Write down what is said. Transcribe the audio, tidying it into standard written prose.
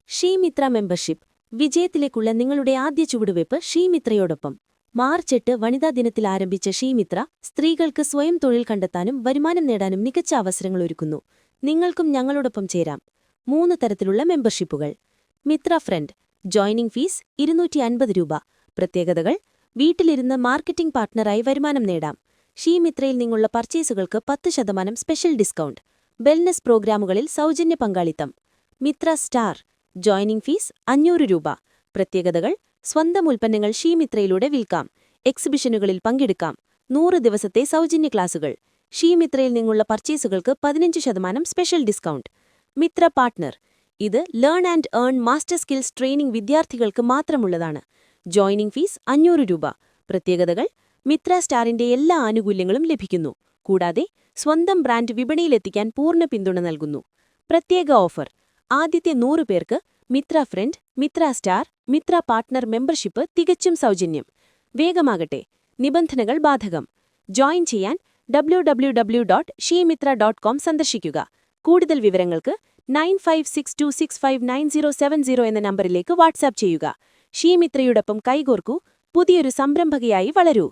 ഷീമിത്ര membership വിജയത്തിലേക്കുള്ള നിങ്ങളുടെ ആദ്യ ചുവടുവയ്പ് ഷീമിത്രയോടൊപ്പം. March 8 വനിതാ ദിനത്തിൽ ആരംഭിച്ച ഷീമിത്ര സ്ത്രീകൾക്ക് സ്വയം തൊഴിൽ കണ്ടെത്താനും വരുമാനം നേടാനും മികച്ച അവസരങ്ങൾ ഒരുക്കുന്നു. നിങ്ങൾക്കും ഞങ്ങളോടൊപ്പം ചേരാം. 3 തരത്തിലുള്ള മെമ്പർഷിപ്പുകൾ. മിത്ര ഫ്രണ്ട്. ജോയിനിംഗ് ഫീസ് 250 രൂപ. പ്രത്യേകതകൾ: വീട്ടിലിരുന്ന് മാർക്കറ്റിംഗ് പാർട്ട്ണറായി വരുമാനം നേടാം. ഷീമിത്രയിൽ നിന്നുള്ള പർച്ചേസുകൾക്ക് 10% സ്പെഷ്യൽ ഡിസ്കൗണ്ട്. വെൽനസ് പ്രോഗ്രാമുകളിൽ സൗജന്യ പങ്കാളിത്തം. മിത്ര സ്റ്റാർ. ജോയിനിംഗ് ഫീസ് 500 രൂപ. പ്രത്യേകതകൾ: സ്വന്തം ഉൽപ്പന്നങ്ങൾ ഷീമിത്രയിലൂടെ വിൽക്കാം. എക്സിബിഷനുകളിൽ പങ്കെടുക്കാം. 100 ദിവസത്തെ സൗജന്യ ക്ലാസുകൾ. ഷീമിത്രയിൽ നിന്നുള്ള പർച്ചേസുകൾക്ക് 15% സ്പെഷ്യൽ ഡിസ്കൗണ്ട്. മിത്ര പാർട്ട്ണർ. ഇത് learn and earn master skills training വിദ്യാർത്ഥികൾക്ക് മാത്രമുള്ളതാണ്. ജോയിനിംഗ് ഫീസ് 500 രൂപ. പ്രത്യേകതകൾ: മിത്ര സ്റ്റാറിന്റെ എല്ലാ ആനുകൂല്യങ്ങളും ലഭിക്കുന്നു. കൂടാതെ സ്വന്തം ബ്രാൻഡ് വിപണിയിലെത്തിക്കാൻ പൂർണ്ണ പിന്തുണ നൽകുന്നു. പ്രത്യേക ഓഫർ: ആദ്യത്തെ 100 പേർക്ക് Mitra friend, Mitra star, Mitra partner membership തികച്ചും സൗജന്യം. വേഗമാകട്ടെ, നിബന്ധനകൾ ബാധകം. ജോയിൻ ചെയ്യാൻ www.shemitra.com സന്ദർശിക്കുക. കൂടുതൽ വിവരങ്ങൾക്ക് 9562659070 എന്ന നമ്പറിലേക്ക് വാട്സാപ്പ് ചെയ്യുക. ഷീമിത്രയോടൊപ്പം കൈകോർക്കൂ, പുതിയൊരു സംരംഭകയായി വളരൂ.